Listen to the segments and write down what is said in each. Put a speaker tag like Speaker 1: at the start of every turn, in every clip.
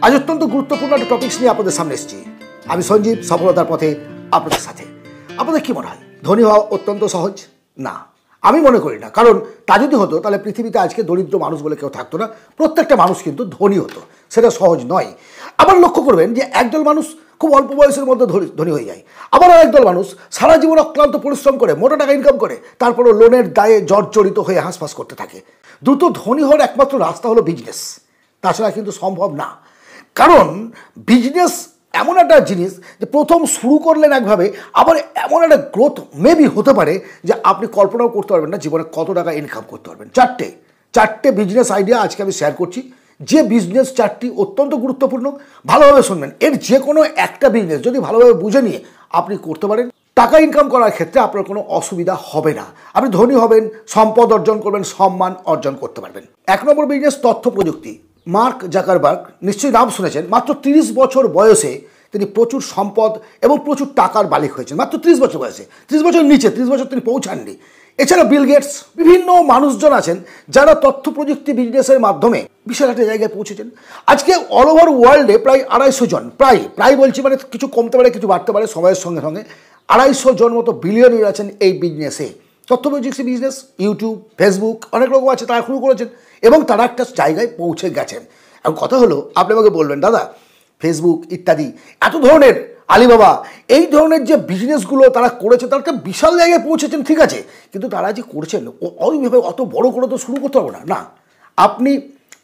Speaker 1: আজ অত্যন্ত গুরুত্বপূর্ণ একটা টপিকস নিয়ে আপনাদের সামনে এসেছি। আমি সঞ্জীব, সফলতার পথে আপনাদের সাথে। আপনাদের কি মনে হয় ধনী হওয়া অত্যন্ত সহজ? না, আমি মনে করি না। কারণ তা যদি হতো তাহলে পৃথিবীতে আজকে দরিদ্র মানুষ বলে কেউ থাকতো না। প্রত্যেকটা মানুষ কিন্তু ধনী হতো, সেটা সহজ নয়। আবার লক্ষ্য করবেন যে একদল মানুষ খুব অল্প বয়সের মধ্যে ধনী হয়ে যায়, আবার একদল মানুষ সারা জীবন অক্লান্ত পরিশ্রম করে মোটা টাকা ইনকাম করে তারপরও লোনের দায়ে জর্জরিত হয়ে হাঁসফাঁস করতে থাকে। দ্রুত ধনী হওয়ার একমাত্র রাস্তা হলো বিজনেস, তাছাড়া কিন্তু সম্ভব না। কারণ বিজনেস এমন একটা জিনিস যে প্রথম শুরু করলেন একভাবে, আবার এমন একটা গ্রোথ মেবি হতে পারে যে আপনি কল্পনাও করতে পারবেন না জীবনে কত টাকা ইনকাম করতে পারবেন। চারটে বিজনেস আইডিয়া আজকে আমি শেয়ার করছি, যে বিজনেস চারটি অত্যন্ত গুরুত্বপূর্ণ। ভালোভাবে শুনবেন। এর যে কোনো একটা বিজনেস যদি ভালোভাবে বুঝে নিয়ে আপনি করতে পারেন, টাকা ইনকাম করার ক্ষেত্রে আপনার কোনো অসুবিধা হবে না। আপনি ধনী হবেন, সম্পদ অর্জন করবেন, সম্মান অর্জন করতে পারবেন। 1 নম্বর বিজনেস তথ্য প্রযুক্তি। মার্ক জাকারবার্গ, নিশ্চয়ই নাম শুনেছেন। মাত্র 30 বছর বয়সে তিনি প্রচুর সম্পদ এবং প্রচুর টাকার মালিক হয়েছেন। মাত্র 30 বছর বয়সে, 30 বছর নিচে, 30 বছর তিনি পৌঁছাননি। এছাড়া বিল গেটস, বিভিন্ন মানুষজন আছেন যারা তথ্য প্রযুক্তি বিজনেসের মাধ্যমে বিশাল একটা জায়গায় পৌঁছেছেন। আজকে অল ওভার ওয়ার্ল্ডে প্রায় 250 জন, প্রায় বলছি, মানে কিছু কমতে পারে কিছু বাড়তে পারে সময়ের সঙ্গে সঙ্গে, 250 জন মতো বিলিয়নিয়ার আছেন এই বিজনেসে। তথ্য প্রযুক্তি বিজনেস, ইউটিউব, ফেসবুক, অনেক রকম আছে, তারা শুরু করেছেন এবং তারা একটা জায়গায় পৌঁছে গেছেন। এখন কথা হলো, আপনি আমাকে বলবেন দাদা ফেসবুক ইত্যাদি এত ধরনের, আলিবাবা, এই ধরনের যে বিজনেসগুলো তারা করেছে তারা একটা বিশাল জায়গায় পৌঁছেছেন, ঠিক আছে, কিন্তু তারা যে করছেন ওইভাবে অত বড় করে তো শুরু করতে পারবো না। আপনি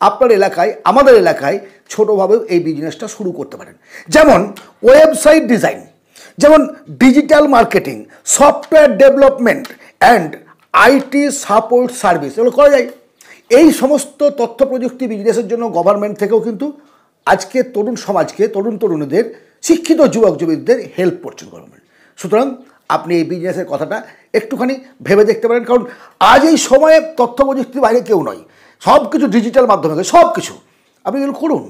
Speaker 1: আপনার এলাকায়, আমাদের এলাকায় ছোটোভাবেও এই বিজনেসটা শুরু করতে পারেন। যেমন ওয়েবসাইট ডিজাইন, যেমন digital marketing, software development and IT support service, এগুলো করা যায়। এই সমস্ত তথ্য প্রযুক্তি বিজনেসের জন্য গভর্নমেন্ট থেকেও কিন্তু আজকে তরুণ সমাজকে, তরুণীদের, শিক্ষিত যুবক যুবতীদের হেল্প করছেন গভর্নমেন্ট। সুতরাং আপনি এই বিজনেসের কথাটা একটুখানি ভেবে দেখতে পারেন। কারণ আজ এই সময়ে তথ্য প্রযুক্তির বাইরে কেউ নয়, সব কিছু ডিজিটাল মাধ্যমে, সব কিছু আপনি এগুলো করুন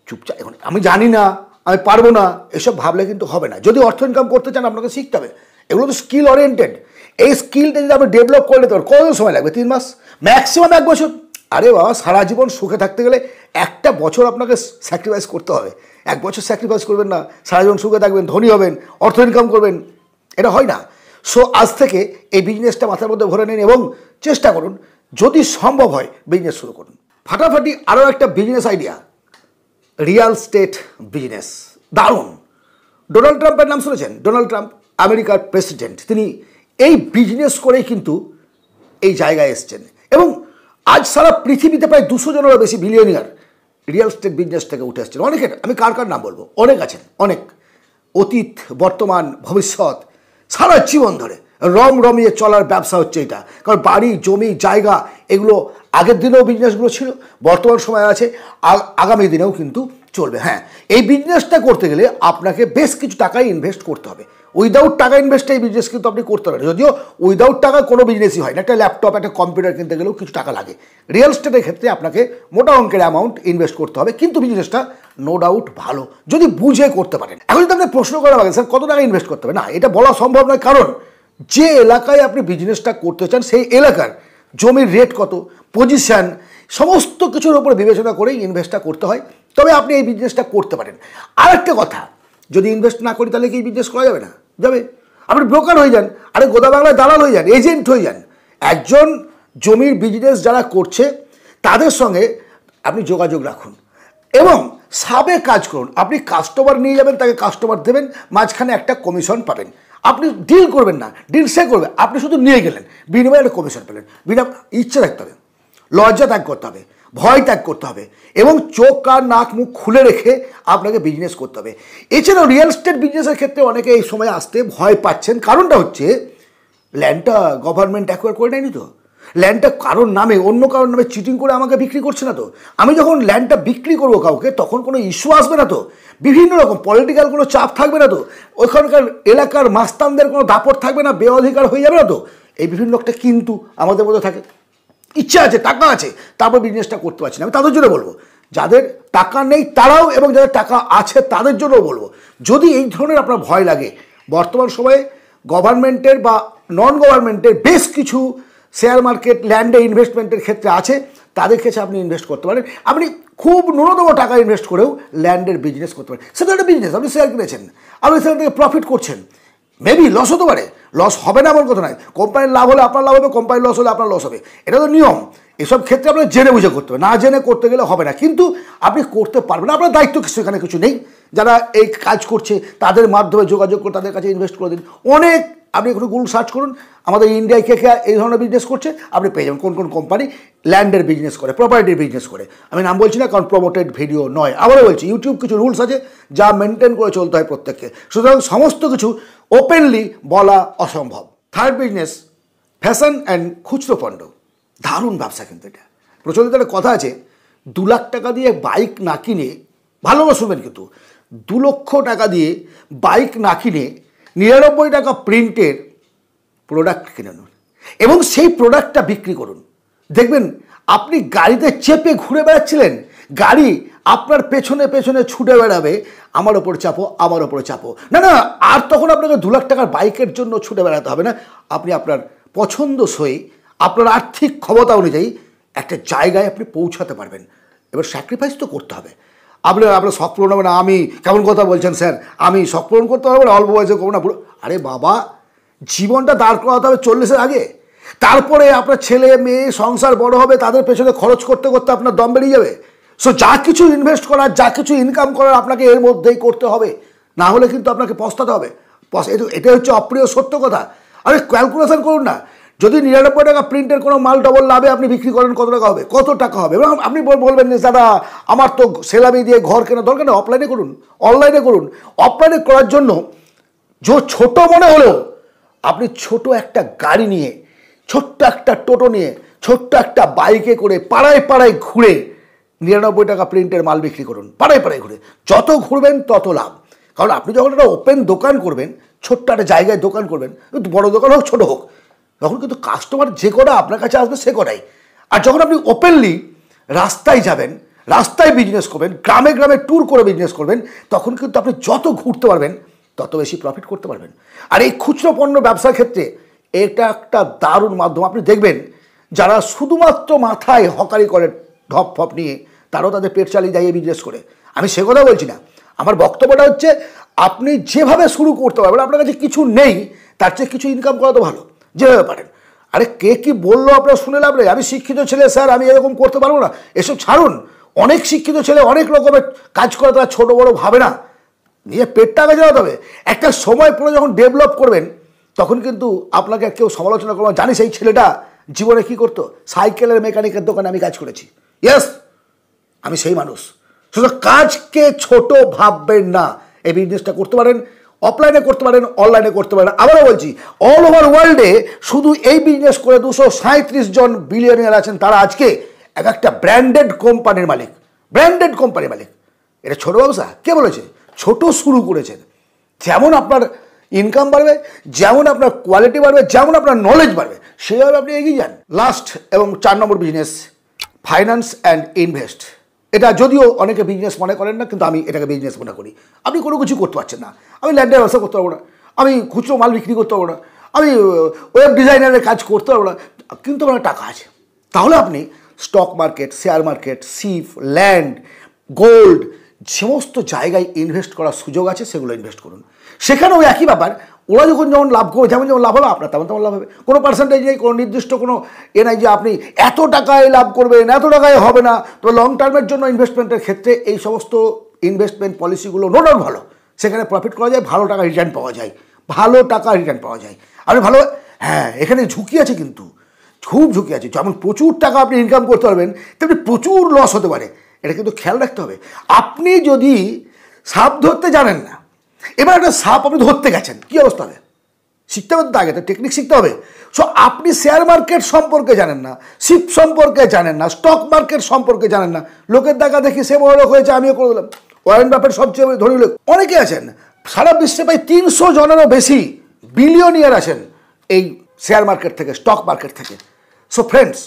Speaker 1: চুপচাপ। এখন আমি জানি না, আমি পারবো না, এসব ভাবলে কিন্তু হবে না। যদি অর্থ ইনকাম করতে চান আপনাকে শিখতে হবে। এগুলো তো স্কিল ওরিয়েন্টেড। এই স্কিলটা যদি আপনি ডেভেলপ করে নিতে পারেন, কত সময় লাগবে? 3 মাস, ম্যাক্সিমাম 1 বছর। আরে বাবা, সারা জীবন সুখে থাকতে গেলে একটা বছর আপনাকে স্যাক্রিফাইস করতে হবে। 1 বছর স্যাক্রিফাইস করবেন না, সারা জীবন সুখে থাকবেন, ধনী হবেন, অর্থ ইনকাম করবেন, এটা হয় না। সো আজ থেকে এই বিজনেসটা মাথার মধ্যে ভরে নিন এবং চেষ্টা করুন, যদি সম্ভব হয় বিজনেস শুরু করুন। ফাটাফাটি আরও একটা business idea, real estate business. দারুণ। ডোনাল্ড ট্রাম্পের নাম শুনেছেন? ডোনাল্ড ট্রাম্প আমেরিকার প্রেসিডেন্ট, তিনি এই বিজনেস করেই কিন্তু এই জায়গায় এসছেন এবং আজ সারা পৃথিবীতে প্রায় 200 জনেরও বেশি বিলিয়নিয়ার রিয়েল এস্টেট বিজনেস থেকে উঠে আসছেন। অনেকের, আমি কার নাম বলবো, অনেক আছেন, অনেক, অতীত, বর্তমান, ভবিষ্যৎ, সারা জীবন ধরে রমিয়ে চলার ব্যবসা হচ্ছে এটা। কারণ বাড়ি, জমি, জায়গা, এগুলো আগের দিনেও বিজনেসগুলো ছিল, বর্তমান সময় আছে, আগামী দিনেও কিন্তু চলবে। হ্যাঁ, এই বিজনেসটা করতে গেলে আপনাকে বেশ কিছু টাকাই ইনভেস্ট করতে হবে। উইদাউট টাকা ইনভেস্ট এই বিজনেস কিন্তু আপনি করতে পারেন। যদিও উইদাউট টাকা কোনো বিজনেসই হয় না। একটা ল্যাপটপ, একটা কম্পিউটার কিনতে গেলেও কিছু টাকা লাগে। রিয়েল এস্টেটের ক্ষেত্রে আপনাকে মোটা অঙ্কের অ্যামাউন্ট ইনভেস্ট করতে হবে, কিন্তু বিজনেসটা নো ডাউট ভালো যদি বুঝে করতে পারেন। এখন যদি আপনি প্রশ্ন করা লাগে স্যার কত টাকা ইনভেস্ট করতে হবে, না, এটা বলা সম্ভব নয়। কারণ যে এলাকায় আপনি বিজনেসটা করতে চান সেই এলাকার জমির রেট কত, পজিশন, সমস্ত কিছুর উপর বিবেচনা করেই ইনভেস্টটা করতে হয়, তবে আপনি এই বিজনেসটা করতে পারেন। আর একটা কথা, যদি ইনভেস্ট না করি তাহলে কি বিজনেস করা যাবে না? যাবে। আপনি ব্রোকার হয়ে যান, আরে গোদা বাংলায় দালাল হয়ে যান, এজেন্ট হয়ে যান। একজন জমির বিজনেস যারা করছে তাদের সঙ্গে আপনি যোগাযোগ রাখুন এবং সাবে কাজ করুন। আপনি কাস্টমার নিয়ে যাবেন, তাকে কাস্টমার দেবেন, মাঝখানে একটা কমিশন পাবেন। আপনি ডিল করবেন না, ডিল সে করবে, আপনি শুধু নিয়ে গেলেন, বিনিময়ে একটা কমিশন পেলেন। ইচ্ছে রাখতে হবে, লজ্জা ত্যাগ করতে হবে, ভয় ত্যাগ করতে হবে এবং চোখ, কান, নাক, মুখ খুলে রেখে আপনাকে বিজনেস করতে হবে। এছাড়াও রিয়েল এস্টেট বিজনেসের ক্ষেত্রে অনেকে এই সময় আসতে ভয় পাচ্ছেন। কারণটা হচ্ছে ল্যান্ডটা গভর্নমেন্ট অ্যাকোয়ার করে নেয়নি তো, ল্যান্ডটা কারোর নামে, অন্য কারোর নামে চিটিং করে আমাকে বিক্রি করছে না তো। আমি যখন ল্যান্ডটা বিক্রি করবো কাউকে, তখন কোনো ইস্যু আসবে না তো, বিভিন্ন রকম পলিটিক্যাল কোনো চাপ থাকবে না তো, ওইখানকার এলাকার মাস্তানদের কোনো দাপট থাকবে না, বেঅধিকার হয়ে যাবে না তো। এই বিভিন্ন একটা কিন্তু আমাদের মধ্যে থাকে, ইচ্ছা আছে, টাকা আছে, তারপর বিজনেসটা করতে পারছি না। আমি তাদের জন্য বলবো, যাদের টাকা নেই তারাও এবং যাদের টাকা আছে তাদের জন্যও বলবো, যদি এই ধরনের আপনার ভয় লাগে, বর্তমান সময়ে গভর্নমেন্টের বা নন গভর্নমেন্টের বেশ কিছু শেয়ার মার্কেট, ল্যান্ডে ইনভেস্টমেন্টের ক্ষেত্রে আছে, তাদের কাছে আপনি ইনভেস্ট করতে পারেন। আপনি খুব ন্যূনতম টাকা ইনভেস্ট করেও ল্যান্ডের বিজনেস করতে পারেন। সেটা একটা বিজনেস, আপনি শেয়ার কিনেছেন, আপনি সেখান থেকে প্রফিট করছেন। মেবি লস হতে পারে, লস হবে না এমন কথা নয়। কোম্পানির লাভ হলে আপনার লাভ হবে, কোম্পানির লস হলে আপনার লস হবে, এটা তো নিয়ম। এসব ক্ষেত্রে আপনার জেনে বুঝে করতে হবে, না জেনে করতে গেলে হবে না। কিন্তু আপনি করতে পারবেন, আপনার দায়িত্ব কিছু এখানে কিছু নেই। যারা এই কাজ করছে তাদের মাধ্যমে যোগাযোগ করে তাদের কাছে ইনভেস্ট করে দিন। অনেক, আপনি একটু গুগল সার্চ করুন, আমাদের ইন্ডিয়ায় কে কে এই ধরনের বিজনেস করছে, আপনি পেয়ে যাবেন কোন কোন কোম্পানি ল্যান্ডের বিজনেস করে, প্রপার্টির বিজনেস করে। আমি নাম বলছি না, কারণ প্রমোটেড ভিডিও নয়। আবারও বলছি, ইউটিউব কিছু রুলস আছে যা মেনটেন করে চলতে হয় প্রত্যেককে, সুতরাং সমস্ত কিছু ওপেনলি বলা অসম্ভব। থার্ড বিজনেস, ফ্যাশন অ্যান্ড খুচরো পণ্য। দারুণ ব্যবসা কিন্তু এটা। প্রচলিত একটা কথা আছে, 2 লাখ টাকা দিয়ে বাইক না কিনে, ভালোভাবে শুনবেন কিন্তু, 2 লক্ষ টাকা দিয়ে বাইক না কিনে 99 টাকা প্রিন্টের প্রোডাক্ট কিনে নিন এবং সেই প্রোডাক্টটা বিক্রি করুন। দেখবেন আপনি গাড়িতে চেপে ঘুরে বেড়াচ্ছিলেন, গাড়ি আপনার পেছনে পেছনে ছুটে বেড়াবে, আমার ওপর চাপো, আমার ওপরে চাপো। না না, আর তখন আপনাকে 2 লাখ টাকার বাইকের জন্য ছুটে বেড়াতে হবে না। আপনি আপনার পছন্দসই, আপনার আর্থিক ক্ষমতা অনুযায়ী একটা জায়গায় আপনি পৌঁছাতে পারবেন। এবার স্যাক্রিফাইস তো করতে হবে। আপনার শখ পূরণ হবে না। আমি কেমন কথা বলছেন স্যার, আমি শখ পূরণ করতে পারবো না, অল্প বয়সে করবো না পুরো। আরে বাবা, জীবনটা দাঁড় করাতে হবে 40-এর আগে, তারপরে আপনার ছেলে মেয়ে সংসার বড় হবে, তাদের পেছনে খরচ করতে করতে আপনার দম বেরিয়ে যাবে। সো যা কিছু ইনভেস্ট করার, যা কিছু ইনকাম করার আপনাকে এর মধ্যেই করতে হবে, না হলে কিন্তু আপনাকে পস্তাতে হবে। এটা হচ্ছে অপ্রিয় সত্য কথা। আরে ক্যালকুলেশন করুন না, যদি 99 টাকা প্রিন্টের কোনো মাল ডবল লাভে আপনি বিক্রি করেন, কত টাকা হবে, কত টাকা হবে। এবং আপনি বলবেন যে দাদা আমার তো সেলামি দিয়ে ঘর কেনা দরকার নেই, অফলাইনে করুন, অনলাইনে করুন। অফলাইনে করার জন্য ছোট মনে হলেও আপনি ছোট একটা গাড়ি নিয়ে, ছোট্ট একটা টোটো নিয়ে, ছোট্ট একটা বাইকে করে পাড়ায় পাড়ায় ঘুরে 99 টাকা প্রিন্টের মাল বিক্রি করুন। পাড়ায় পাড়ায় ঘুরে যত ঘুরবেন তত লাভ। কারণ আপনি যখন একটা ওপেন দোকান করবেন, ছোট্ট একটা জায়গায় দোকান করবেন, বড় দোকান হোক ছোট হোক, তখন কিন্তু কাস্টমার যে কটা আপনার কাছে আসবে সে কটাই। আর যখন আপনি ওপেনলি রাস্তায় যাবেন, রাস্তায় বিজনেস করবেন, গ্রামে গ্রামে ট্যুর করে বিজনেস করবেন, তখন কিন্তু আপনি যত ঘুরতে পারবেন তত বেশি প্রফিট করতে পারবেন। আর এই খুচরো পণ্য ব্যবসার ক্ষেত্রে এটা একটা দারুণ মাধ্যম। আপনি দেখবেন যারা শুধুমাত্র মাথায় হকারি করে ঢপ ফপ নিয়ে, তারাও তাদের পেট চালিয়ে যায় বিজনেস করে। আমি সে কথা বলছি না, আমার বক্তব্যটা হচ্ছে আপনি যেভাবে শুরু করতে পারবেন, আপনার কাছে কিছু নেই, তার চেয়ে কিছু ইনকাম করা তো ভালো, যেভাবে পারেন। আরে কে কি বললো আপনার শুনে লাভ নেই। আমি শিক্ষিত ছেলে স্যার, আমি এরকম করতে পারবো না, এসব ছাড়ুন। অনেক শিক্ষিত ছেলে অনেক রকমের কাজ করে, তারা ছোটো বড়ো ভাবে না, নিয়ে পেটটা আগে যাওয়া হবে। একটা সময় পরে যখন ডেভেলপ করবেন, তখন কিন্তু আপনাকে কেউ সমালোচনা করবে। জানি সেই ছেলেটা জীবনে কী করতো, সাইকেলের মেকানিকের দোকানে আমি কাজ করেছি। ইয়েস, আমি সেই মানুষ। শুধু কাজকে ছোট ভাববেন না। এই বিজনেসটা করতে পারেন, অফলাইনে করতে পারেন, অনলাইনে করতে পারেন। আবারও বলছি, অল ওভার ওয়ার্ল্ডে শুধু এই বিজনেস করে 237 জন বিলিয়নিয়ার আছেন। তারা আজকে এক একটা ব্র্যান্ডেড কোম্পানির মালিক, ব্র্যান্ডেড কোম্পানির মালিক। এটা ছোট ব্যবসা, কে বলেছে? ছোট শুরু করেছেন। যেমন আপনার ইনকাম বাড়বে, যেমন আপনার কোয়ালিটি বাড়বে, যেমন আপনার নলেজ বাড়বে, সেভাবে আপনি এগিয়ে যান। লাস্ট এবং 4 নম্বর বিজনেস, ফাইন্যান্স অ্যান্ড ইনভেস্ট। এটা যদিও অনেকে বিজনেস মনে করেন না, কিন্তু আমি এটাকে বিজনেস মনে করি। আপনি কোনো কিছু করতে পারছেন না, আমি ল্যান্ডের ব্যবসা করতে পারবো না, আমি খুচরো মাল বিক্রি করতে পারবো না, আমি ওয়েব ডিজাইনারের কাজ করতে পারবো না, কিন্তু আমার টাকা আছে। তাহলে আপনি stock market, share market, sheep, land, gold, সমস্ত জায়গায় ইনভেস্ট করার সুযোগ আছে, সেগুলো ইনভেস্ট করুন। সেখানেও একই ব্যাপার, ওরা যখন যেমন লাভ করবে, যেমন যেমন লাভ হলো আপনার তেমন তেমন লাভ হবে। কোনো পার্সেন্টেজ নেই, কোনো নির্দিষ্ট কোনো নাই যে আপনি এত টাকায় লাভ করবেন, এত টাকায় হবে না। তো লং টার্মের জন্য ইনভেস্টমেন্টের ক্ষেত্রে এই সমস্ত ইনভেস্টমেন্ট পলিসিগুলো নো ডাউট ভালো। সেখানে প্রফিট করা যায়, ভালো টাকা রিটার্ন পাওয়া যায়, ভালো টাকা রিটার্ন পাওয়া যায়। আপনি ভালো, হ্যাঁ, এখানে ঝুঁকি আছে, কিন্তু খুব ঝুঁকি আছে। যেমন প্রচুর টাকা আপনি ইনকাম করতে পারবেন, তেমনি প্রচুর লস হতে পারে। এটা কিন্তু খেয়াল রাখতে হবে। আপনি যদি সাপ ধরতে জানেন না, এবার একটা সাপ আপনি ধরতে গেছেন, কী অবস্থা হবে? শিখতে হবে তো, আগে তো টেকনিক শিখতে হবে। সো আপনি শেয়ার মার্কেট সম্পর্কে জানেন না, শিপ সম্পর্কে জানেন না, স্টক মার্কেট সম্পর্কে জানেন না, লোকের দেখা দেখি সে বড় লোক হয়েছে, আমিও করে দিলাম। ওয়ারেন বাফেট সবচেয়ে ধনী লোক, অনেকে আছেন সারা বিশ্বে, প্রায় 300 জনেরও বেশি বিলিয়নিয়ার আছেন এই শেয়ার মার্কেট থেকে, স্টক মার্কেট থেকে। সো ফ্রেন্ডস,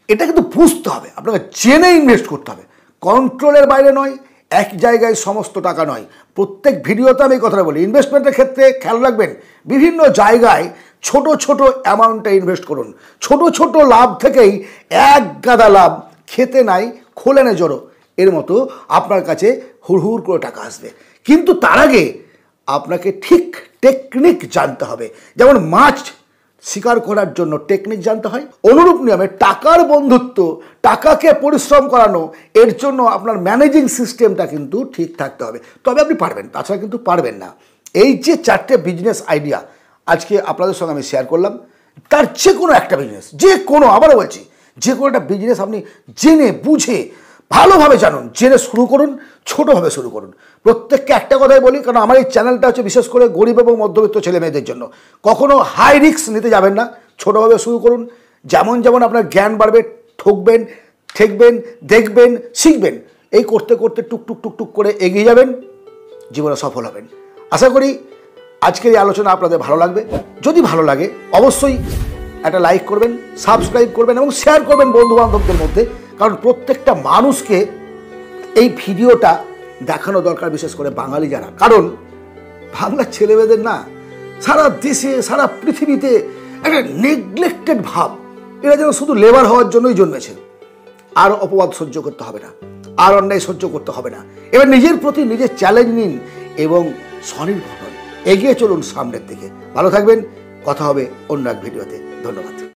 Speaker 1: এটা কিন্তু বুঝতে হবে, আপনাকে জেনে ইনভেস্ট করতে হবে, কন্ট্রোলের বাইরে নয়, এক জায়গায় সমস্ত টাকা নয়। প্রত্যেক ভিডিওতে আমি এই কথাটা বলি, ইনভেস্টমেন্টের ক্ষেত্রে খেয়াল রাখবেন, বিভিন্ন জায়গায় ছোট ছোট অ্যামাউন্টে ইনভেস্ট করুন। ছোট ছোট লাভ থেকেই এক গাদা লাভ খেতে নাই খোলেনে জড়ো এর মতো আপনার কাছে হুড় করে টাকা আসবে। কিন্তু তার আগে আপনাকে ঠিক টেকনিক জানতে হবে। যেমন মাছ শিকার করার জন্য টেকনিক জানতে হয়, অনুরূপ নিয়মে টাকার বন্ধুত্ব, টাকাকে পরিশ্রম করানো, এর জন্য আপনার ম্যানেজিং সিস্টেমটা কিন্তু ঠিক থাকতে হবে, তবে আপনি পারবেন, তাছাড়া কিন্তু পারবেন না। এই যে 4টে বিজনেস আইডিয়া আজকে আপনাদের সঙ্গে আমি শেয়ার করলাম, তার যে কোনো একটা বিজনেস, যে কোনো, আবারও বলছি, যে কোনো একটা বিজনেস আপনি জেনে বুঝে ভালোভাবে জানুন, জেনে শুরু করুন, ছোটোভাবে শুরু করুন। প্রত্যেককে একটা কথাই বলি, কারণ আমার এই চ্যানেলটা হচ্ছে বিশেষ করে গরিব এবং মধ্যবিত্ত ছেলে মেয়েদের জন্য। কখনো হাই রিস্ক নিতে যাবেন না, ছোটোভাবে শুরু করুন। যেমন যেমন আপনার জ্ঞান বাড়বে, ঠকবেন, ঠেকবেন, দেখবেন, শিখবেন, এই করতে করতে টুক করে এগিয়ে যাবেন, জীবনে সফল হবেন। আশা করি আজকের এই আলোচনা আপনাদের ভালো লাগবে। যদি ভালো লাগে অবশ্যই একটা লাইক করবেন, সাবস্ক্রাইব করবেন এবং শেয়ার করবেন বন্ধুবান্ধবদের মধ্যে, কারণ প্রত্যেকটা মানুষকে এই ভিডিওটা দেখানো দরকার, বিশেষ করে বাঙালি যারা। কারণ বাংলার ছেলেমেয়েদের না সারা দেশে সারা পৃথিবীতে একটা নেগলেক্টেড ভাব, এরা যেন শুধু লেবার হওয়ার জন্যই জন্মেছে। আর অপবাদ সহ্য করতে হবে না, আর অন্যায় সহ্য করতে হবে না। এবার নিজের প্রতি নিজের চ্যালেঞ্জ নিন এবং স্বনির্ভর হন, এগিয়ে চলুন সামনের দিকে। ভালো থাকবেন, কথা হবে অন্য এক ভিডিওতে। ধন্যবাদ।